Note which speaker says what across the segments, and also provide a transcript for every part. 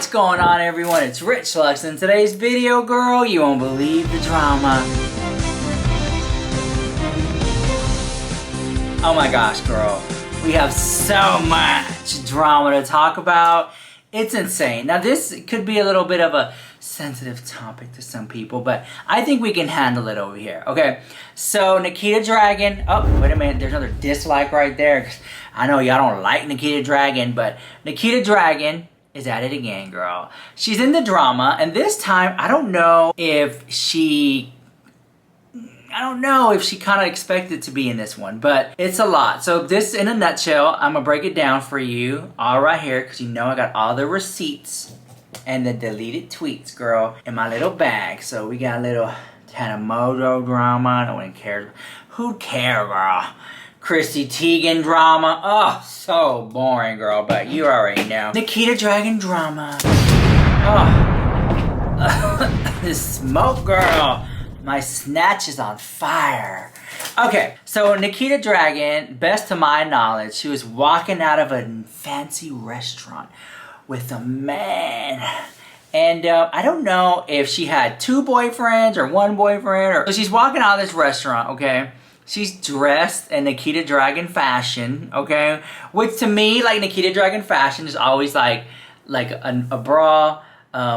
Speaker 1: What's going on, everyone? It's Rich Lux. In today's video, girl, you won't believe the drama. Oh my gosh, girl. We have so much drama to talk about. It's insane. Now, this could be a little bit of a sensitive topic to some people, but I think we can handle it over here, okay? So, Nikita Dragun. Oh, wait a minute. There's another dislike right there. I know y'all don't like Nikita Dragun, but Nikita Dragun is at it again, girl. She's in the drama, and this time, I don't know if she kind of expected to be in this one, but it's a lot. So this, in a nutshell, I'm gonna break it down for you all right here, because you know I got all the receipts and the deleted tweets, girl, in my little bag. So we got a little Tanimoto drama. No one cares. Who cares, girl? Chrissy Teigen drama. Oh, so boring, girl, but you already know. Nikita Dragun drama. Oh. This smoke, girl. My snatch is on fire. Okay, so Nikita Dragun, best to my knowledge, she was walking out of a fancy restaurant with a man. And I don't know if she had two boyfriends or one boyfriend. So she's walking out of this restaurant, okay? She's dressed in Nikita Dragun fashion, okay? Which to me, like Nikita Dragun fashion is always like a bra,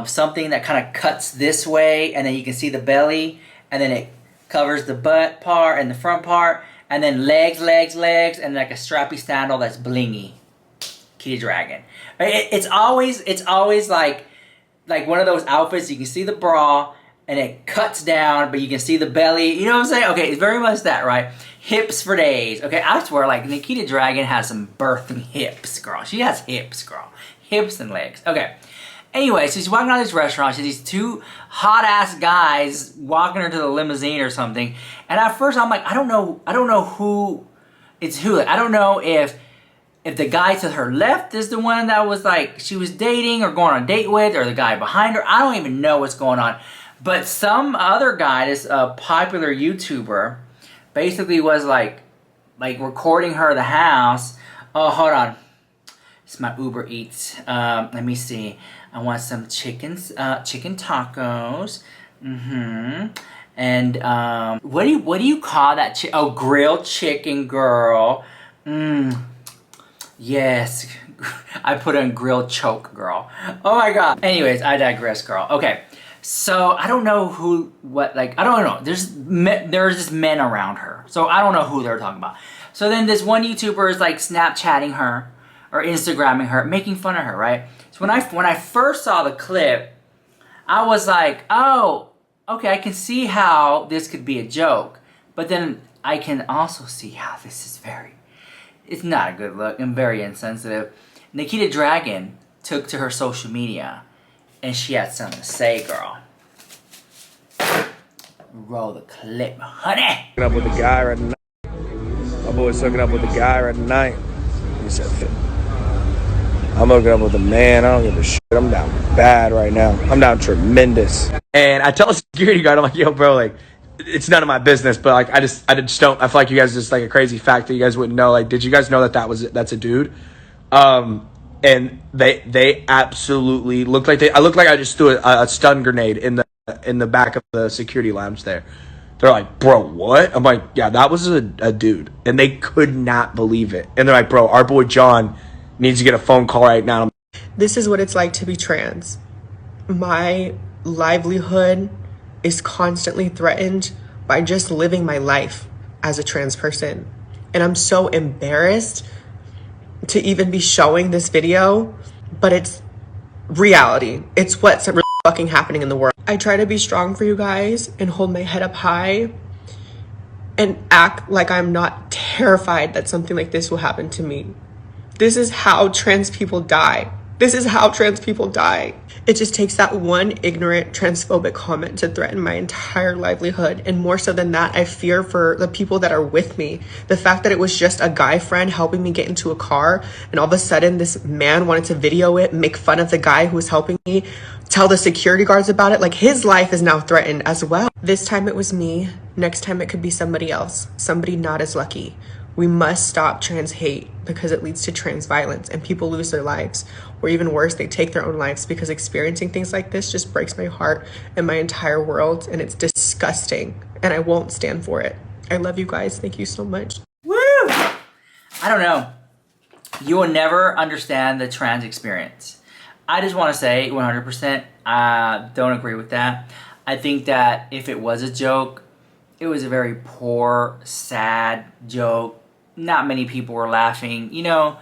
Speaker 1: something that kind of cuts this way, and then you can see the belly, and then it covers the butt part and the front part, and then legs, and like a strappy sandal that's blingy. Nikita Dragun. It's always like one of those outfits. You can see the bra, and it cuts down, but you can see the belly. You know what I'm saying? Okay, it's very much that, right? Hips for days. Okay, I swear, like, Nikita Dragun has some birthing hips, girl. She has hips, girl. Hips and legs. Okay. Anyway, so she's walking out of this restaurant. She sees these two hot-ass guys walking her to the limousine or something. And at first, I'm like, I don't know who it's who. Like, I don't know if the guy to her left is the one that was, like, she was dating or going on a date with, or the guy behind her. I don't even know what's going on. But some other guy, this popular YouTuber, basically was like recording her at the house. Oh, hold on. It's my Uber Eats. Let me see. I want some chicken tacos. And what do you call that? Oh, grilled chicken, girl. Yes. I put in grilled choke, girl. Oh my god. Anyways, I digress, girl. Okay. So, I don't know I don't know. There's just men around her. So, I don't know who they're talking about. So, then this one YouTuber is like Snapchatting her or Instagramming her, making fun of her, right? So, when I first saw the clip, I was like, oh, okay, I can see how this could be a joke. But then I can also see how this is it's not a good look and very insensitive. Nikita Dragun took to her social media, and she had something to say, girl. Roll the clip, honey.
Speaker 2: Hooking up with a guy right now. My boy's hooking up with a guy right tonight. He said, I'm hooking up with a man. I don't give a shit. I'm down bad right now. I'm down tremendous. And I tell a security guard, I'm like, yo, bro, like, it's none of my business, but like, I just don't. I feel like you guys just like a crazy fact that you guys wouldn't know. Like, did you guys know that's a dude? And they absolutely looked like I looked like I just threw a stun grenade in the back of the security lounge there. They're like, bro, what? I'm like, yeah, that was a dude. And they could not believe it. And they're like, bro, our boy John needs to get a phone call right now.
Speaker 3: This is what it's like to be trans. My livelihood is constantly threatened by just living my life as a trans person. And I'm so embarrassed to even be showing this video, but it's reality. It's what's really fucking happening in the world. I try to be strong for you guys and hold my head up high and act like I'm not terrified that something like this will happen to me. This is how trans people die. This is how trans people die. It just takes that one ignorant transphobic comment to threaten my entire livelihood. And more so than that, I fear for the people that are with me. The fact that it was just a guy friend helping me get into a car, and all of a sudden this man wanted to video it, make fun of the guy who was helping me, tell the security guards about it. Like, his life is now threatened as well. This time it was me. Next time it could be somebody else. Somebody not as lucky. We must stop trans hate because it leads to trans violence and people lose their lives. Or even worse, they take their own lives because experiencing things like this just breaks my heart and my entire world, and it's disgusting, and I won't stand for it. I love you guys. Thank you so much.
Speaker 1: Woo! I don't know. You will never understand the trans experience. I just want to say 100%, don't agree with that. I think that if it was a joke, it was a very poor, sad joke. Not many people were laughing. You know,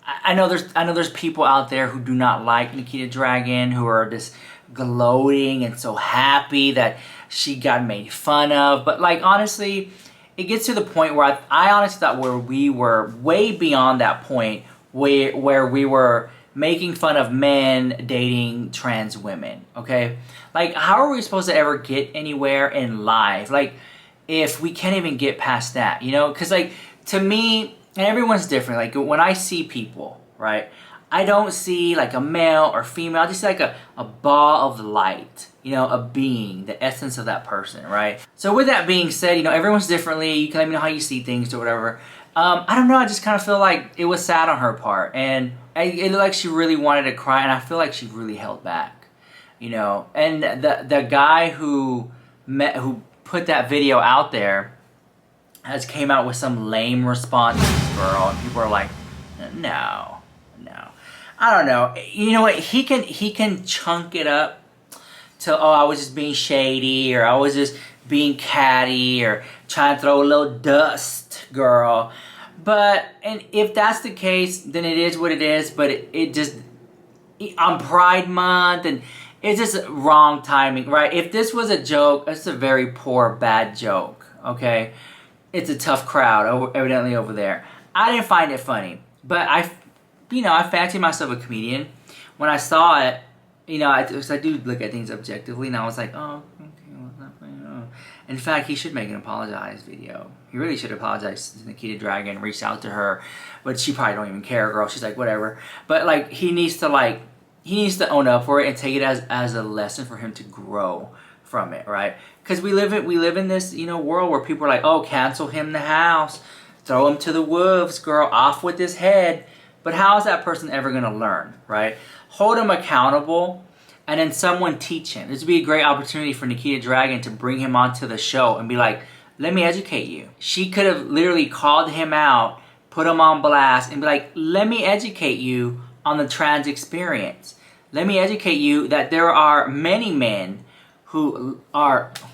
Speaker 1: I know there's people out there who do not like Nikita Dragun, who are just gloating and so happy that she got made fun of. But like, honestly, it gets to the point where I honestly thought where we were way beyond that point where we were making fun of men dating trans women, okay? Like, how are we supposed to ever get anywhere in life? Like, if we can't even get past that, you know? Because, like, to me, and everyone's different. Like, when I see people, right, I don't see, like, a male or female. I just see, like, a ball of light, you know, a being, the essence of that person, right? So with that being said, you know, everyone's differently. You can let me know how you see things or whatever. I don't know. I just kind of feel like it was sad on her part. And it looked like she really wanted to cry. And I feel like she really held back, you know. And the guy who put that video out there has came out with some lame response to this girl. And people are like, no. I don't know. You know what? He can chunk it up to, oh, I was just being shady, or I was just being catty, or trying to throw a little dust, girl. But, and if that's the case, then it is what it is. But it just, on Pride Month, and it's just wrong timing, right? If this was a joke, it's a very poor, bad joke, okay? It's a tough crowd, evidently, over there. I didn't find it funny, but I fancy myself a comedian. When I saw it, you know, I do look at things objectively, and I was like, oh, okay, well, it's not funny. Oh. In fact, he should make an apologize video. He really should apologize to Nikita Dragun, reach out to her, but she probably don't even care, girl. She's like, whatever. But like, he needs to own up for it and take it as a lesson for him to grow from it, right? Because we live in this, you know, world where people are like, oh, cancel him in the house, throw him to the wolves, girl, off with his head. But how is that person ever going to learn, right? Hold him accountable, and then someone teach him. This would be a great opportunity for Nikita Dragun to bring him onto the show and be like, let me educate you. She could have literally called him out, put him on blast, and be like, let me educate you on the trans experience. Let me educate you that there are many men who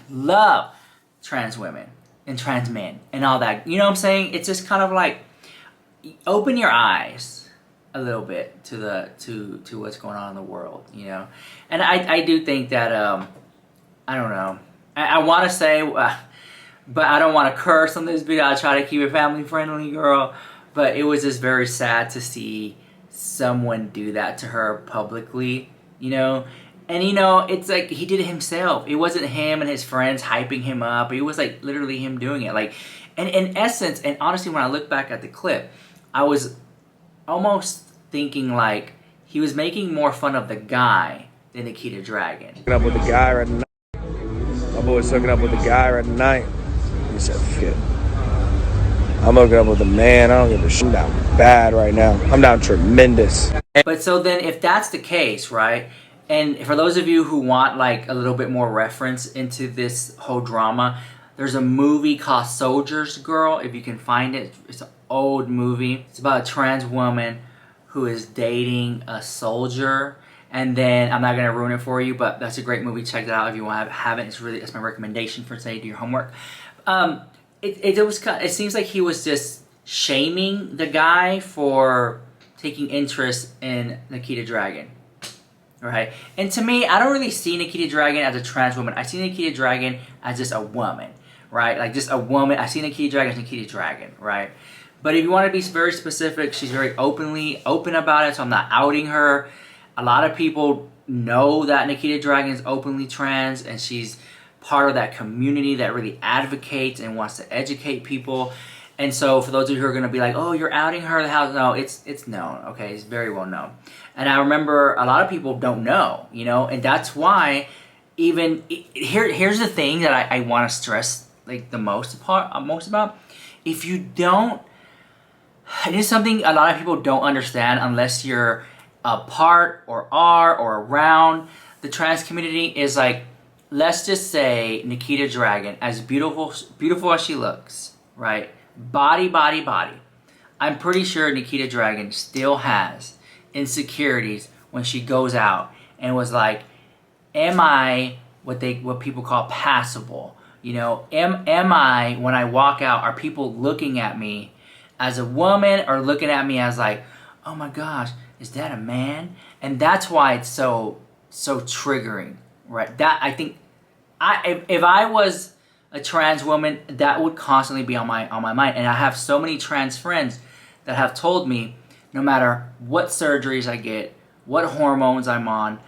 Speaker 1: love trans women and trans men and all that. You know what I'm saying? It's just kind of like, open your eyes a little bit to what's going on in the world, you know. And I do think that I don't know. I want to say, but I don't want to curse on this video. I try to keep it family friendly, girl. But it was just very sad to see someone do that to her publicly, you know. And you know, it's like he did it himself. It wasn't him and his friends hyping him up. It was like literally him doing it. Like, and in essence, and honestly, when I look back at the clip, I was almost thinking like he was making more fun of the guy than Nikita Dragun.
Speaker 2: Hooking up with the guy right now. My boy's hooking up with the guy right tonight. He said, "Fit." I'm hooking up with a man. I don't give a shit. I'm down bad right now. I'm down tremendous.
Speaker 1: But so then, if that's the case, right? And for those of you who want like a little bit more reference into this whole drama, there's a movie called Soldiers Girl. If you can find it, it's an old movie. It's about a trans woman who is dating a soldier. And then, I'm not going to ruin it for you, but that's a great movie. Check it out if you haven't. It's my recommendation for today. Do your homework. It seems like he was just shaming the guy for taking interest in Nikita Dragun. Right? And to me, I don't really see Nikita Dragun as a trans woman. I see Nikita Dragun as just a woman. Right? Like just a woman. I see Nikita Dragun as Nikita Dragun. Right? But if you want to be very specific, she's very open about it, so I'm not outing her. A lot of people know that Nikita Dragun is openly trans, and she's part of that community that really advocates and wants to educate people. And so for those of you who are going to be like, oh, you're outing her, how? No, it's known, okay? It's very well known. And I remember a lot of people don't know, you know, and that's why even, here's the thing that I want to stress like the most about. If you don't it is something a lot of people don't understand unless you're a part or are or around the trans community. Is like, let's just say Nikita Dragun, as beautiful as she looks, right? Body. I'm pretty sure Nikita Dragun still has insecurities when she goes out and was like, am I what people call passable? You know, am I, when I walk out, are people looking at me as a woman or looking at me as like, oh my gosh, is that a man? And that's why it's so triggering, right? That, I think, if I was a trans woman, that would constantly be on my mind. And I have so many trans friends that have told me, no matter what surgeries I get, what hormones I'm on,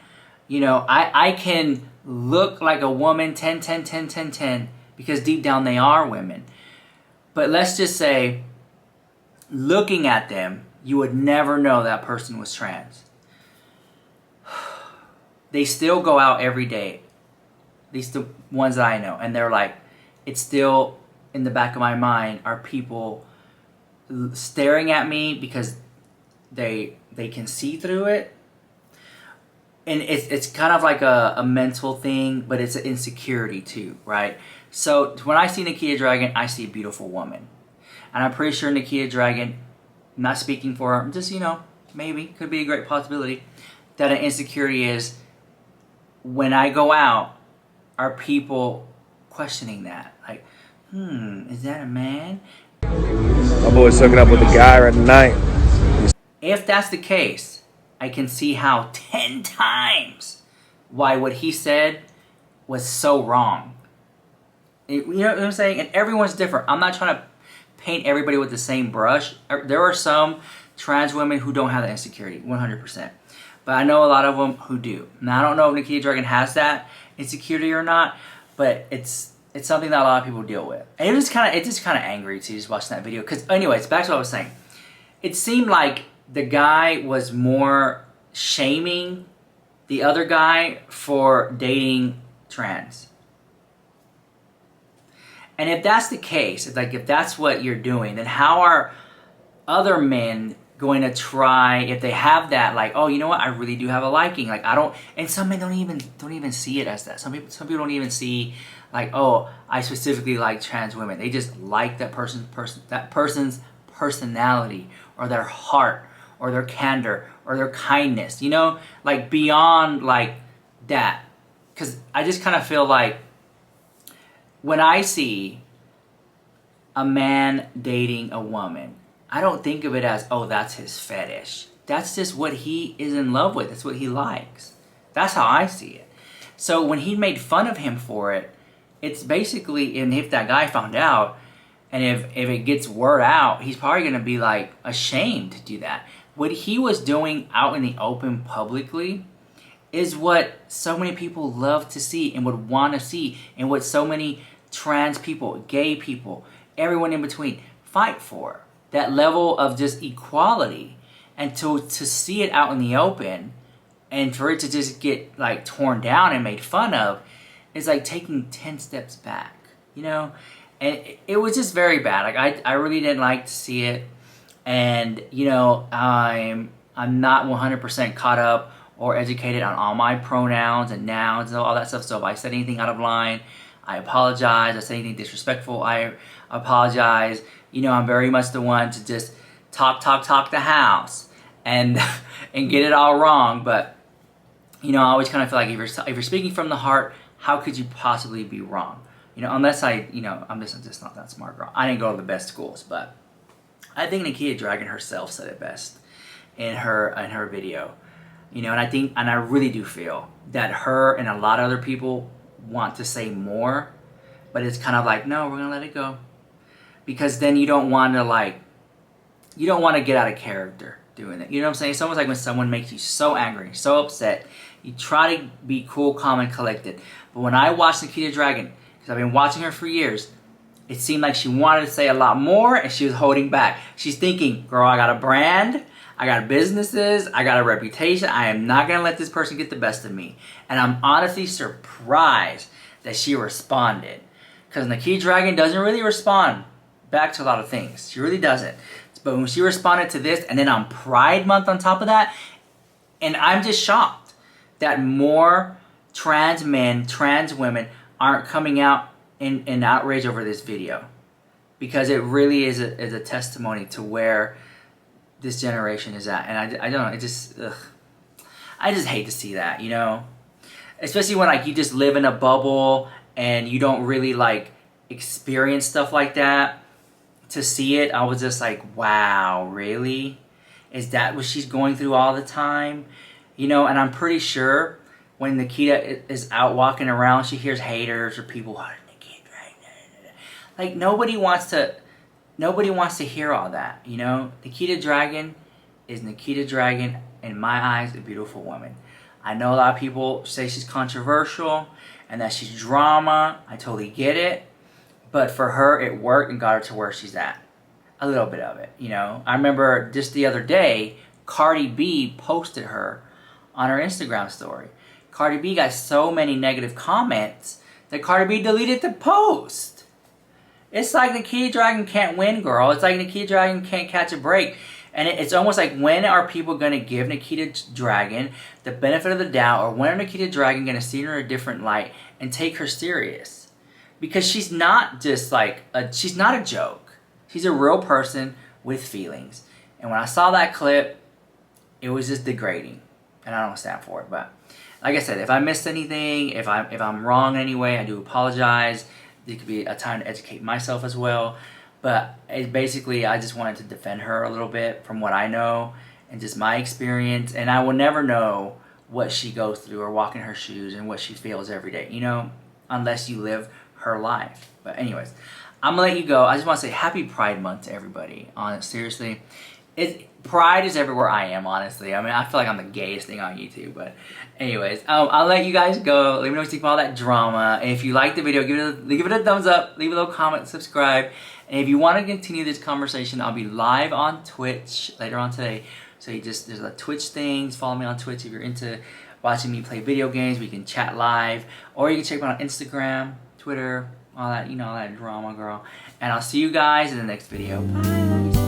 Speaker 1: you know, I can look like a woman 10 because deep down they are women. But let's just say, looking at them, you would never know that person was trans. They still go out every day. These the ones that I know, and they're like, it's still in the back of my mind, are people staring at me because they can see through it. And it's kind of like a mental thing, but it's an insecurity too, right? So when I see Nikita Dragun, I see a beautiful woman. And I'm pretty sure Nikita Dragun, not speaking for her, just, you know, maybe, could be a great possibility, that an insecurity is, when I go out, are people questioning that? Like, is that a man?
Speaker 2: My boy's hooking up with a guy right tonight.
Speaker 1: If that's the case, I can see how 10 times why what he said was so wrong. You know what I'm saying? And everyone's different. I'm not trying to paint everybody with the same brush. There are some trans women who don't have that insecurity, 100%. But I know a lot of them who do. Now, I don't know if Nikita Dragun has that insecurity or not, but it's something that a lot of people deal with. And it's just kind of angry to just watching that video. Because anyways, back to what I was saying. It seemed like the guy was more shaming the other guy for dating trans. And if that's the case, if that's what you're doing, then how are other men going to try, if they have that, like, oh, you know what, I really do have a liking, like, I don't, and some men don't even see it as that. Some people don't even see, like, oh, I specifically like trans women. They just like that person's personality, or their heart, or their candor, or their kindness, you know, like, beyond like that. Because I just kind of feel like, when I see a man dating a woman, I don't think of it as, oh, that's his fetish. That's just what he is in love with. That's what he likes. That's how I see it. So when he made fun of him for it, it's basically, and if that guy found out, and if it gets word out, he's probably going to be like ashamed to do that. What he was doing out in the open publicly is what so many people love to see and would want to see, and what so many trans people, gay people, everyone in between fight for. That level of just equality. And to see it out in the open, and for it to just get like torn down and made fun of, is like taking 10 steps back, you know? And it was just very bad. Like, I really didn't like to see it. And, you know, I'm not 100% caught up or educated on all my pronouns and nouns and all that stuff. So if I said anything out of line, I apologize. If I said anything disrespectful, I apologize. You know, I'm very much the one to just talk the house and and get it all wrong. But, you know, I always kind of feel like if you're speaking from the heart, how could you possibly be wrong? You know, unless I'm just not that smart, girl. I didn't go to the best schools, but I think Nikita Dragun herself said it best in her video. You know, and I really do feel that her and a lot of other people want to say more, but it's kind of like, no, we're gonna let it go, because then you don't want to get out of character doing it. You know what I'm saying? It's almost like when someone makes you so angry, so upset, you try to be cool, calm, and collected. But when I watched Nikita Dragun, because I've been watching her for years, it seemed like she wanted to say a lot more, and she was holding back. She's thinking, girl, I got a brand, I got businesses, I got a reputation, I am not going to let this person get the best of me. And I'm honestly surprised that she responded. Because Nikita Dragun doesn't really respond back to a lot of things. She really doesn't. But when she responded to this, and then on Pride Month on top of that, and I'm just shocked that more trans men, trans women aren't coming out in outrage over this video. Because it really is a testimony to where this generation is at. And I don't know, it just, ugh. I just hate to see that, you know? Especially when like you just live in a bubble and you don't really like experience stuff like that. To see it, I was just like, wow, really? Is that what she's going through all the time? You know, and I'm pretty sure when Nikita is out walking around, she hears haters or people, oh, Nikita Dragun. Like nobody wants to hear all that, you know? Nikita Dragun is Nikita Dragun, in my eyes, a beautiful woman. I know a lot of people say she's controversial and that she's drama. I totally get it. But for her, it worked and got her to where she's at. A little bit of it, you know? I remember just the other day, Cardi B posted her on her Instagram story. Cardi B got so many negative comments that Cardi B deleted the post. It's like Nikita Dragun can't win, girl. It's like Nikita Dragun can't catch a break. And it's almost like, when are people going to give Nikita Dragun the benefit of the doubt, or when are Nikita Dragun going to see her in a different light and take her serious? Because she's not just like, she's not a joke. She's a real person with feelings. And when I saw that clip, it was just degrading. And I don't stand for it. But like I said, if I missed anything, if I'm wrong in any way, I do apologize. It could be a time to educate myself as well. But it basically, I just wanted to defend her a little bit from what I know and just my experience. And I will never know what she goes through or walk in her shoes and what she feels every day, you know, unless you live her life. But anyways, I'm gonna let you go. I just want to say happy Pride Month to everybody. Seriously, Pride is everywhere I am, honestly. I mean, I feel like I'm the gayest thing on YouTube. But anyways, I'll let you guys go. Let me know what you think of all that drama. And if you like the video, give it a thumbs up, leave a little comment, subscribe. And if you want to continue this conversation, I'll be live on Twitch later on today. So there's a Twitch thing. Follow me on Twitch if you're into watching me play video games. We can chat live. Or you can check me out on Instagram, Twitter, all that, you know, all that drama, girl. And I'll see you guys in the next video. Bye.